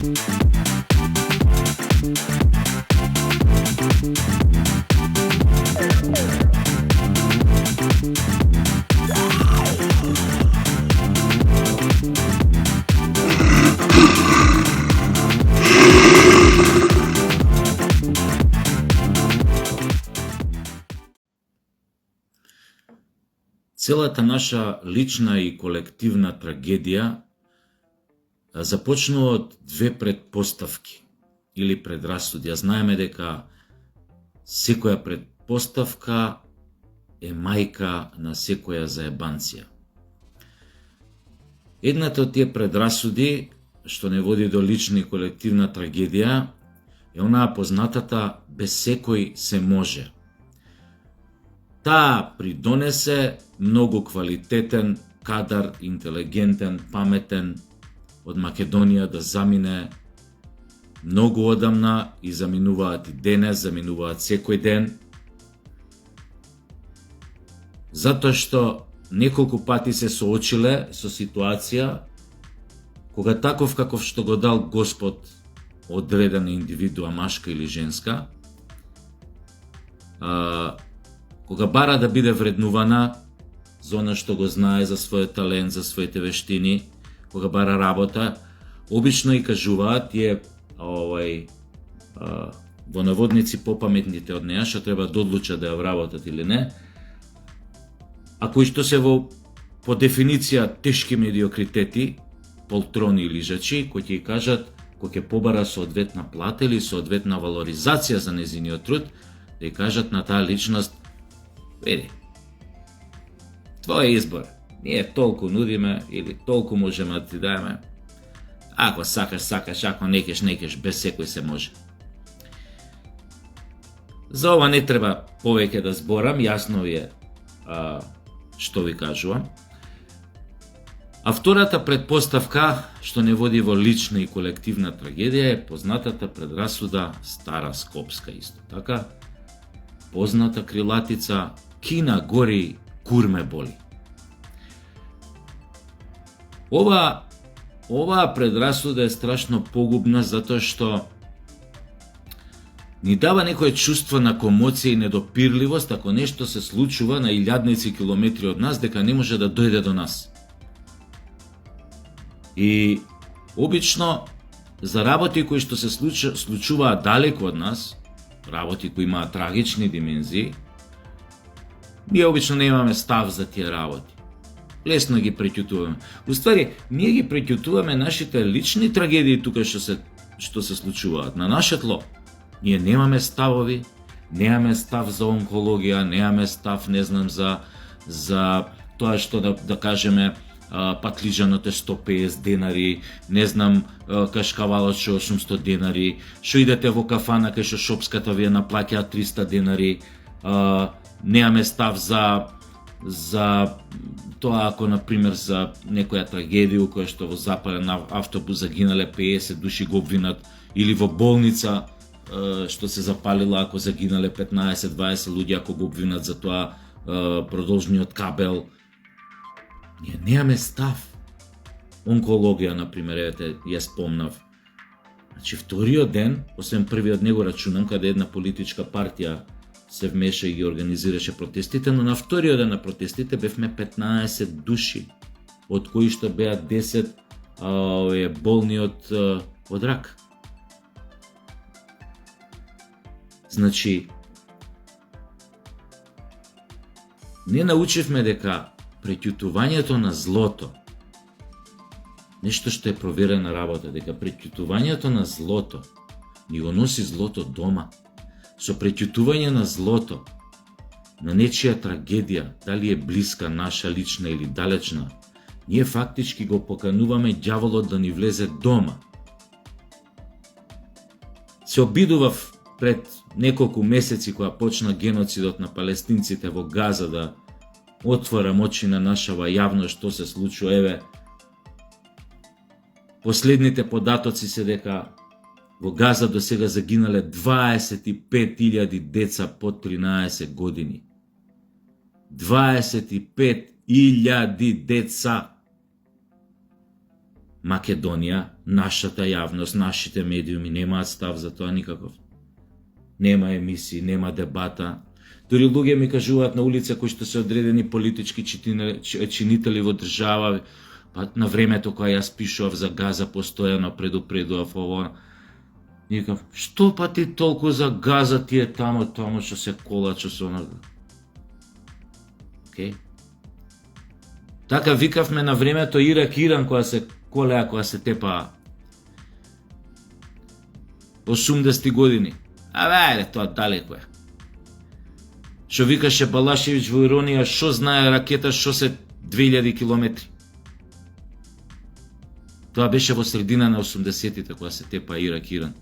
Целата наша лична и колективна трагедија започнува од две предпоставки или предрасуди. Знаеме дека секоја предпоставка е мајка на секоја заебанција. Едната од тие предрасуди, што не води до лична и колективна трагедија, е онаа познатата без секој се може. Таа придонесе многу квалитетен кадар, интелигентен, паметен од Македонија да замине многу одамна и заминуваат и денес, заминуваат секој ден. Затоа што неколку пати се соочиле со ситуација кога таков каков што го дал Господ одредена индивидуа, машка или женска, кога бара да биде вреднувана за она што го знае, за својот талент, за своите вештини, кога бара работа, обично и кажуваат тие во наводници попаметните од неа, што треба да одлучат да ја вработат или не, а кои што се по дефиниција тешки медиокритети, полтрони или лижачи, кои ќе кажат, кои ќе побара соодветна плата или соодветна валоризација за незиниот труд, да ја кажат на таа личност: види, твој избор, ние толку нудиме или толку можеме да ти даеме. Ако сакаш, ако некеш, без секој се може. За ова не треба повеќе да зборам, јасно ви е што ви кажувам. А втората предпоставка, што не води во лична и колективна трагедија, е познатата предрасуда Стара Скопска исто така, позната крилатица: Кина гори, курме боли. Оваа предрасуда е страшно погубна затоа што ни дава некое чувство на комоција и недопирливост ако нешто се случува на илјадници километри од нас, дека не може да дојде до нас. И обично за работи кои што се случуваат далеку од нас, работи кои имаат трагични димензии, ние обично немаме став за тие работи. Лесно ги преќутуваме. Уствари, ние ги преќутуваме нашите лични трагедии тука што се случуваат на наше тло. Ние немаме ставови, немаме став за онкологија, немаме став, не знам, за тоа што да кажеме патлижанот е 150 денари, не знам, кашкавалот што 800 денари, што идете во кафана кај што шопската ви наплаќаат 300 денари, немаме став за тоа ако, например, за некоја трагедија која што во запален автобус загинале 50 души го обвинат, или во болница што се запалила ако загинале 15-20 луѓе, ако го обвинат за тоа продолжниот кабел. Ние немаме став. Онкологија, например, ја спомнав. Значи, вториот ден, освен првиот не го рачунам, каде една политичка партија се вмеша и ги организираше протестите, но на вториот ден на протестите бевме 15 души, од кои што беа 10 болни од рак. Значи, не научивме дека преќутувањето на злото, нешто што е проверена работа, дека преќутувањето на злото ни го носи злото дома. Со преќутување на злото, на нечија трагедија, дали е блиска, наша, лична или далечна, ние фактички го покануваме ѓаволот да ни влезе дома. Се обидував пред неколку месеци кога почна геноцидот на палестинците во Газа да отворам очи на нашава јавност што се случува. Еве, последните податоци се дека во Газа до сега загинале 25.000 деца под 13 години. 25.000 деца. Македонија нашата јавност, нашите медиуми немаат став за тоа никаков. Нема емисии, нема дебата. Дори луѓе ми кажуваат на улица кои што се одредени политички чинители во држава, па на времето кога јас пишував за Газа постојано предупредував ово. Никав, што па ти толку за Газа тие тамо што се колачо со она. Океј. Така викавме на времето Ирак Иран кога се колеа, кога се тепаа 80-ти години. Ајде, тоа далеко е. Што викаше Балашевиќ во иронија, што знае ракета, што се 2000 километри. Тоа беше во средина на 80-тите кога се тепа Ирак Иран.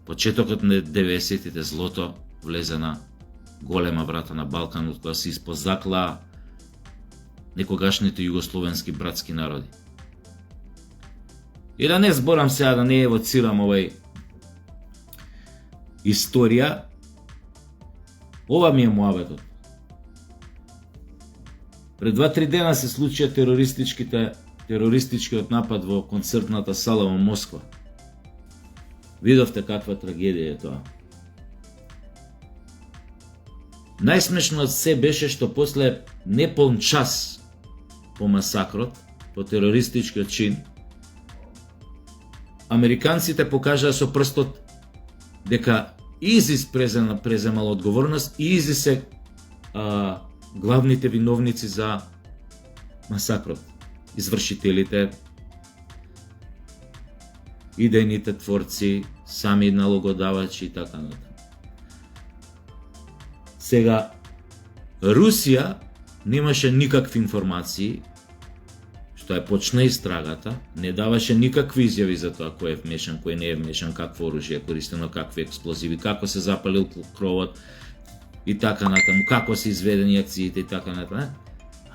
Почетокот на 90-тите злото влезе на голема врата на Балканот, кога се испозаклаа некогашните југословенски братски народи. И да не зборам сега, да не евоцирам овај историја, ова ми е муабетот. Пред 2-3 дена се случија терористичкиот напад во концертната сала во Москва. Видовте каква трагедија е тоа. Најсмешно од се беше што после неполн час по масакрот, по терористичкиот чин, американците покажаа со прстот дека ИЗИС преземал одговорност и ИЗИС се главните виновници за масакрот. Извршителите, идејните творци, сами налогодавачи и така натаму. Сега, Русија немаше никакви информации, што е почна истрагата, не даваше никакви изјави за тоа кој е вмешан, кој не е вмешан, какво оружје е користено, какви експлозиви, како се запалил кровот и така натаму, како се изведени акциите и така натаму.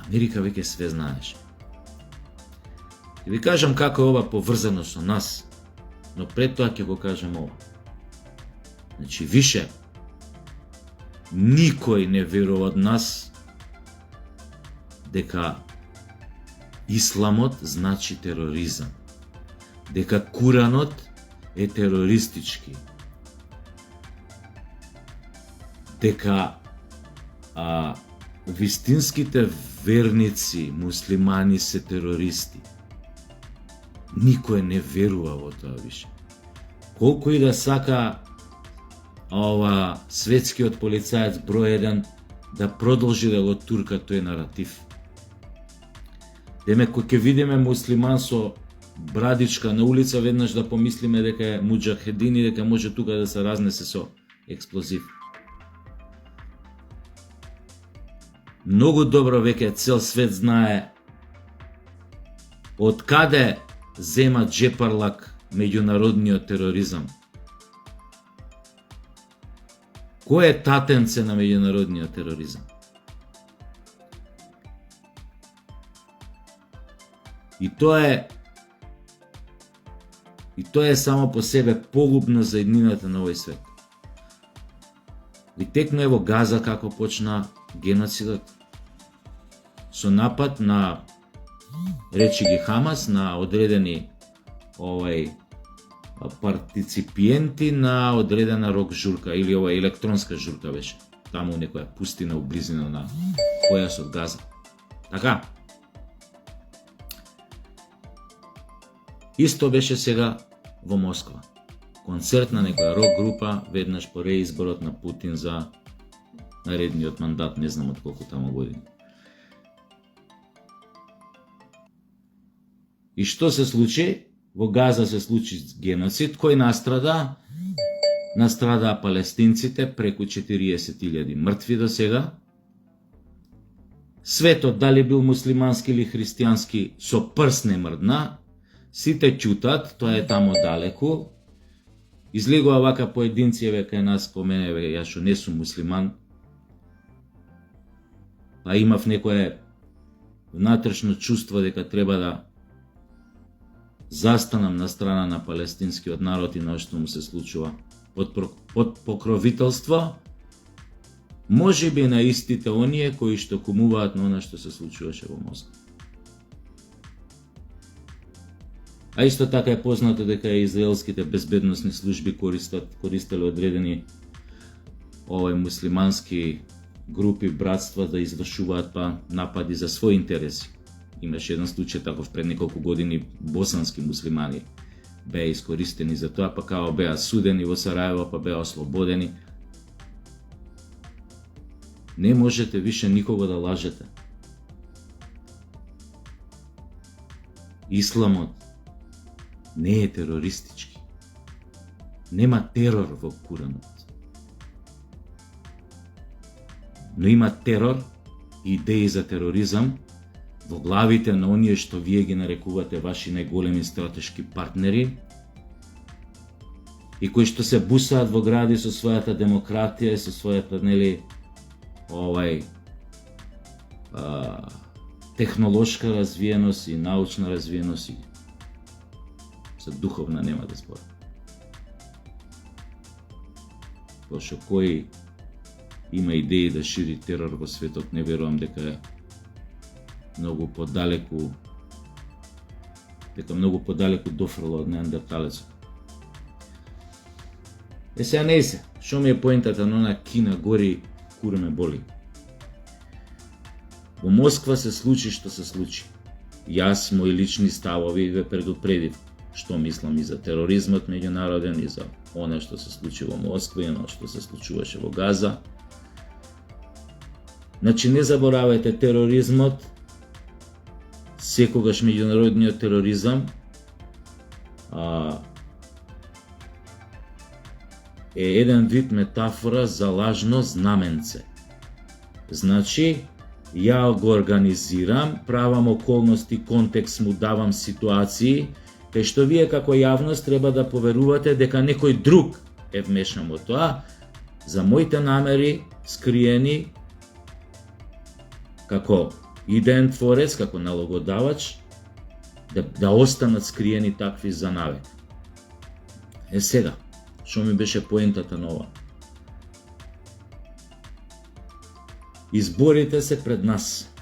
Америка веќе све знаеше. И ви кажам како е ова поврзано со нас, но пред тоа ќе го кажам ова. Значи, више, никој не верува од нас дека исламот значи тероризам, дека Куранот е терористички, дека вистинските верници муслимани се терористи. Никој не верува во тоа више. Колку и да сака ова светскиот полицаец број 1 да продолжи да го турка тој наратив. Деме, кој ќе видиме муслиман со брадичка на улица, веднаш да помислиме дека е муџахедин и дека може тука да се разнесе со експлозив. Многу добро веќе цел свет знае од каде зема джепарлак меѓународниот тероризам. Кој е татенце на меѓународниот тероризам? И тоа е само по себе погубно за еднината на овој свет. И текно е во Газа како почна геноцидот со напад на, речи ги Хамас, на одредени партиципиенти на одредена рок журка или ова електронска журка беше. Таму некоја пустина у близина на појасот Газа. Така. Исто беше сега во Москва. Концерт на некоја рок група веднаш по реизборот на Путин за наредниот мандат, не знам од колку таму години. И што се случи? Во Газа се случи геноцид, кој настрада? Настрадаа палестинците, преку 40.000 мртви до сега. Светот, дали бил муслимански или христијански, со прст не мрдна. Сите ќутат, тоа е тамо далеку. Излегува вака поединци, кај нас, по мене, јас што не сум муслиман, а имав некое внатрешно чувство дека треба да застанам на страна на палестинскиот народ и на што му се случува под покровителство, може би на истите оние кои што кумуваат на она што се случуваше во Москва. А исто така е познато дека израелските безбедносни служби користеле одредени муслимански групи, братства да извршуваат напади за своји интереси. Имаше еден случај таков пред неколку години, босански муслимани беа искористени за тоа, па као беа судени во Сараево, па беа ослободени. Не можете више никого да лажете. Исламот не е терористички. Нема терор во Куранот. Но има терор и идеи за тероризам во главите на оние што вие ги нарекувате ваши најголеми стратешки партнери и кои што се бусаат во гради со својата демократија и со својата технолошка развиеност и научна развиеност и за духовна нема да зборам. Пошто кој има идеи да шири терор во светот, не верувам дека е многу подалеку дофрло од неандерталецот. Сега не се, што ми е поентата на она Кина гори, кура ме боли. Во Москва се случи што се случи. Јас, мои лични ставови ве предупредив што мислам и за тероризмот меѓународен, и за оно што се случи во Москва и оно што се случуваше во Газа. Значи не заборавајте, тероризмот, секогаш меѓународниот тероризам е еден вид метафора за лажно знаменце. Значи, ја го организирам, правам околности, контекст му давам ситуации, кај што вие како јавност треба да поверувате дека некој друг е вмешан во тоа, за моите намери скриени како идеен творец, како налогодавач, да останат скриени такви за навек. Сега, што ми беше поентата на ова? Изборите се пред нас.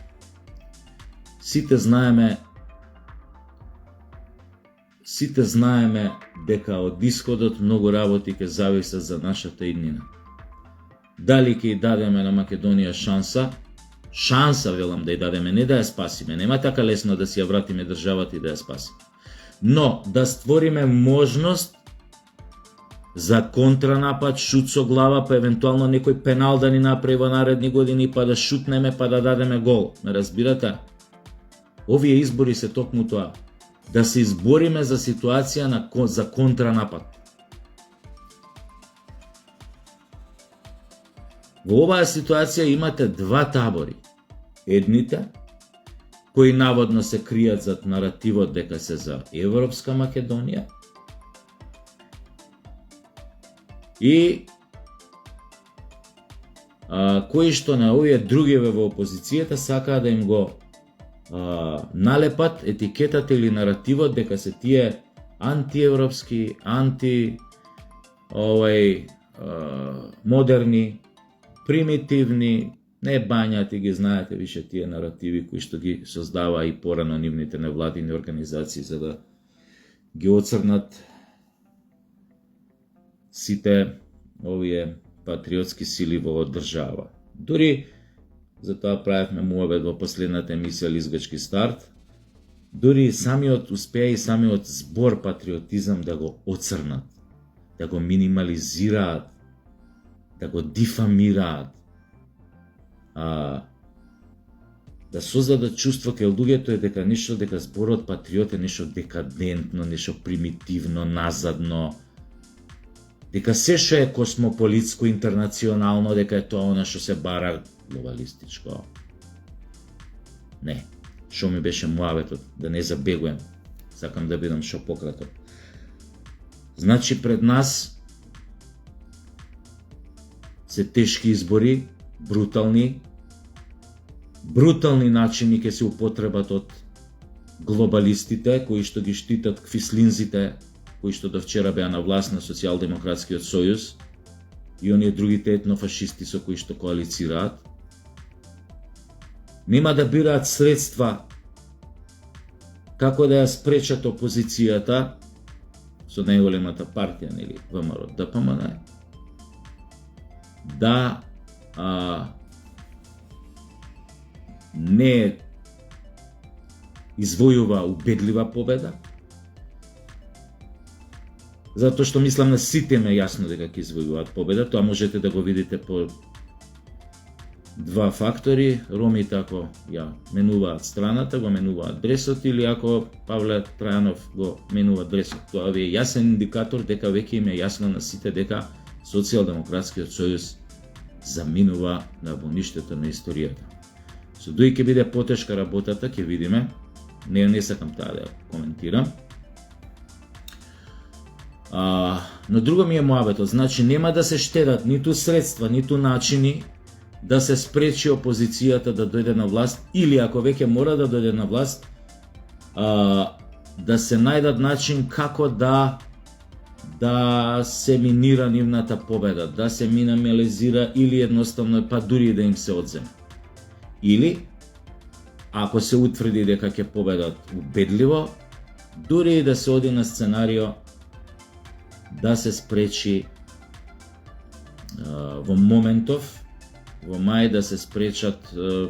Сите знаеме дека од исходот многу работи ќе зависат за нашата иднина. Дали ќе дадеме на Македонија шанса велам да ја дадеме, не да ја спасиме, нема така лесно да си ја вратиме државата и да ја спасиме. Но да створиме можност за контранапад, шут со глава, па евентуално некој пенал да ни направи во наредни години, па да шутнеме, па да дадеме гол. Не разбирате? Овие избори се токму тоа. Да се избориме за ситуација за контранапад. Во оваа ситуација имате два табори. Едните, кои наводно се кријат зад наративот дека се за Европска Македонија, и кои што на овие другиве во опозицијата сакаа да им го налепат етикетата или наративот дека се тие антиевропски, модерни, примитивни, не бањати, ги знаете више тие наративи кои што ги создава и порано нивните невладини организации за да ги оцрнат сите овие патриотски сили во држава. Дури, затоа правевме муабет во последната емисија Лизгачки старт, дури самиот успеа и самиот збор патриотизам да го оцрнат, да го минимализираат, да го дифамираат, да создадат чувство кај луѓето е дека зборот патриот е нешто декадентно, нешто примитивно, назадно, дека се што е космополитско, интернационално, дека е тоа она што се бара глобалистичко. Не, што ми беше муабетот, да не забегувам, сакам да бидам што пократок. Значи пред нас се тешки избори, брутални начини ќе се употребат од глобалистите кои што ги штитат квислинзите, кои што до вчера беа на власт на Социјалдемократскиот сојуз и оние другите етнофашисти со кои што коалицираат. Нема да бираат средства како да ја спречат опозицијата со најголемата партија, нели, ВМРО ДПМН, да не извојува убедлива победа, затоа што мислам на сите ме јасно дека ќе извојуваат победа. Тоа можете да го видите по два фактори. Ромите ако ја менуваат страната, го менуваат дресот, или ако Павле Трајанов го менува дресот. Тоа е јасен индикатор дека веќе им е јасно на сите дека Социјалдемократскиот сојуз заминува на боништето на историјата. Со дуи ќе биде потешка работата, ќе видиме. Не сакам таа да ја коментирам. Но друго ми е муабетот, значи нема да се штедат ниту средства, ниту начини да се спречи опозицијата да дојде на власт, или ако веќе мора да дојде на власт, да се најдат начин како да се минира нивната победа, да се минимализира или едноставно па дури да им се одземе. Или ако се утврди дека ќе победат убедливо, дури и да се оди на сценарио да се спречи во моментов, во мај да се спречат да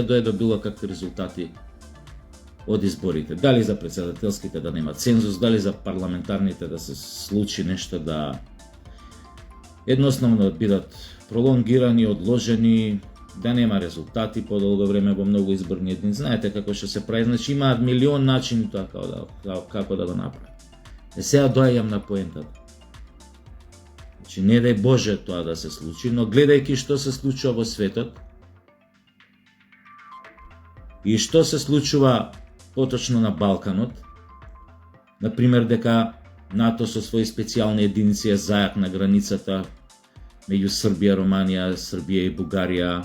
дојде до било какви резултати од изборите. Дали за председателските да нема цензус, дали за парламентарните да се случи нешто да едноставно да бидат пролонгирани, одложени, да нема резултати подолго време во многу изборни едини. Знаете како што се прави, значи имаат милион начини тоа како да го направат. Сега доаѓам на поентата. Значи не дај Боже тоа да се случи, но гледајќи што се случува во светот и што се случува поточно на Балканот, например дека НАТО со своји специјални единици е зајак на границата меѓу Србија, Романија, Србија и Бугарија,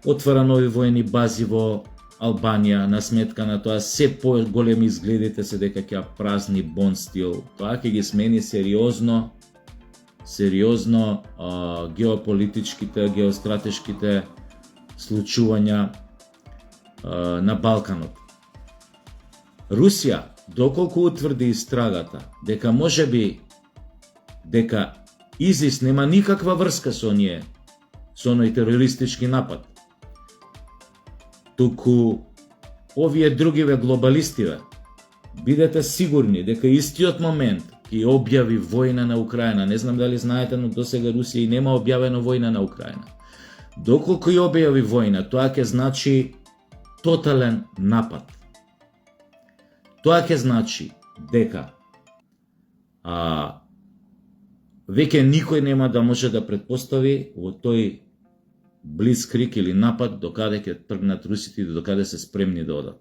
отвара нови воени бази во Албанија, на сметка на тоа се поголеми изгледите се дека ќе празни Бонд стил. Тоа ќе ги смени сериозно геополитичките, геостратешките случувања на Балканот. Русија, доколку утврди истрагата дека можеби дека ИЗИС нема никаква врска со оној терористички напад, туку овие другиве глобалистиве, бидете сигурни дека истиот момент ќе објави војна на Украина. Не знам дали знаете, но досега Русија и нема објавено војна на Украина. Доколку ја објави војна, тоа ќе значи тотален напад. Тоа ќе значи дека веќе никој нема да може да претпостави во тој блицкриг или напад докаде ќе тргнат русите и докаде се спремни да одат.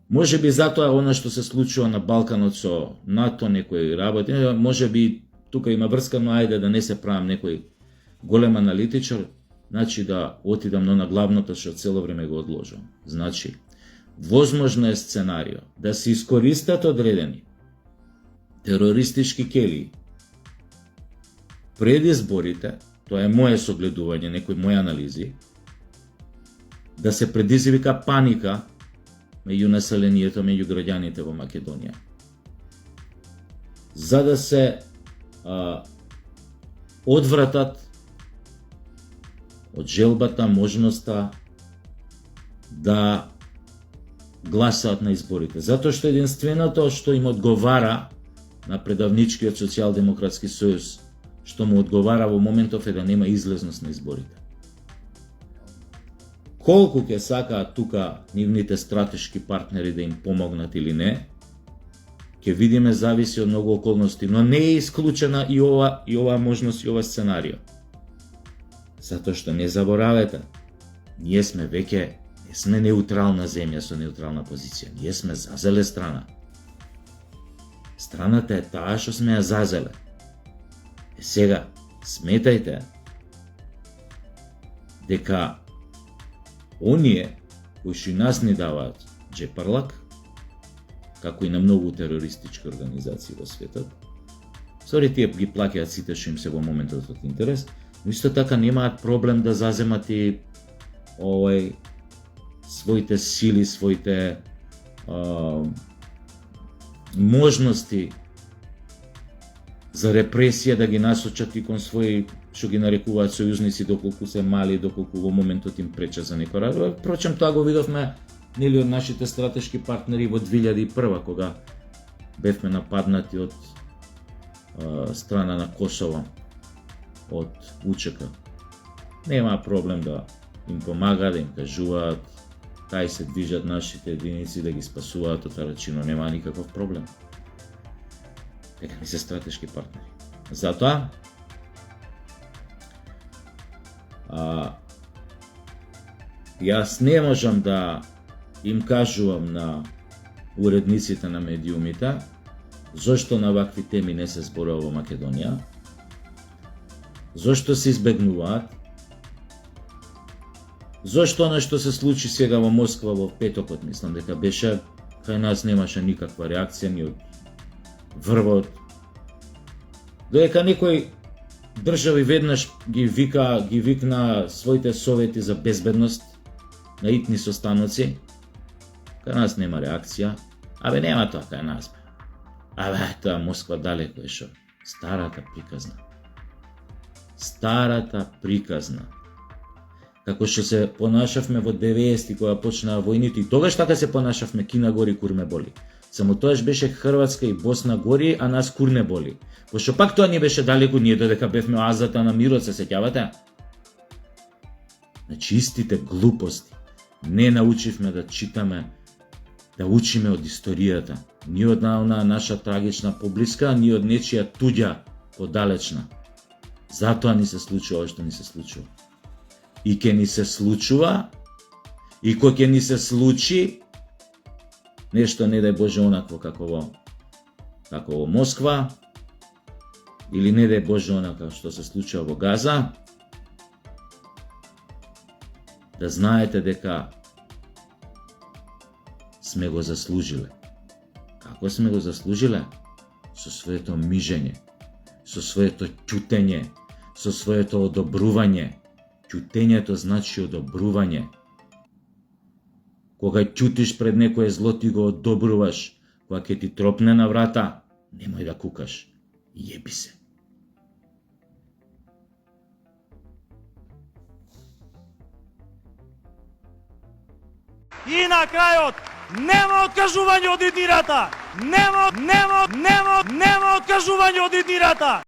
Може би затоа она што се случува на Балканот со НАТО, некои работи, може би тука има врска, но ајде да не се правам некој голем аналитичар, значи да отидам на главното што цело време го одложам. Значи, возможно е сценарио да се искористат одредени терористички келии пред изборите, тоа е моје согледување, некои мои анализи, да се предизвика паника меѓу населението, меѓу граѓаните во Македонија, за да се одвратат од желбата, можноста да гласаат на изборите. Затоа што единственото што им одговара на предавничкиот Социјалдемократски сојуз, што му одговара во моментов е да нема излезност на изборите. Колку ќе сакаат тука нивните стратешки партнери да им помогнат или не, ќе видиме, зависи од многу околности, но не е исклучена и ова можност и ова сценарио. Затоа што не заборавете, ние сме веќе не сме неутрална земја со неутрална позиција, ние сме зазеле страна. Страната е таа што сме ја зазеле. Сега, сметајте дека оние кои што нас не даваат джепарлак, како и на многу терористички организации во светот, тие ги плаќаат сите што им се во моментот од интерес, но исто така немаат проблем да заземат и своите сили, своите можности за репресија да ги насочат и кон своји, што ги нарекуваат сојузници, доколку се мали, доколку во моментот им пречат за некој работа. Впрочем, тоа го видовме нели од нашите стратешки партнери во 2001 кога бевме нападнати од страна на Косово, од УЧК. Нема проблем да им помага, да им кажуваат кај се движат нашите единици, да ги спасуваат од Арачино, нема никаков проблем. Дека ни се стратешки партнери. Затоа јас не можам да им кажувам на уредниците на медиумите зошто на вакви теми не се зборува во Македонија, зошто се избегнуваат, зошто она што се случи сега во Москва во петокот, мислам дека беше, кај нас немаше никаква реакција ни од врвот. Додека некој држави веднаш ги викна своите совети за безбедност на итни состаноци, кај нас нема реакција. Абе нема тоа кај нас. Абе тоа Москва далеко е шо. Старата приказна. Старата приказна. Како што се понашавме во 90-ти кога почнаа војните, и тогаш така се понашавме, Кина гори, кур ме боли. Само тоаш беше Хрватска и Босна гори, а нас кур не боли. Пошто пак тоа не беше далеко, ние додека бевме оазата на мирот, се сеќавате? Значи истите глупости. Не научивме да читаме, да учиме од историјата. Ни од наша трагична поблиска, ни од нечија туѓа подалечна. Затоа ни се случува што ни се случува. И ќе ни се случува, и кога ќе ни се случи нешто, не дај Боже, онакво како во Москва, или не дај Боже онака што се случува во Газа, да знаете дека сме го заслужиле. Како сме го заслужиле? Со своето мижење, со своето ќутење, со своето одобрување. Ќутењето значи одобрување. Кога ќутиш пред некое зло, ти го одобруваш. Кога ќе ти тропне на врата, немој да кукаш. Јеби се. И на крајот, нема откажување од иднирата! Нема откажување од иднирата!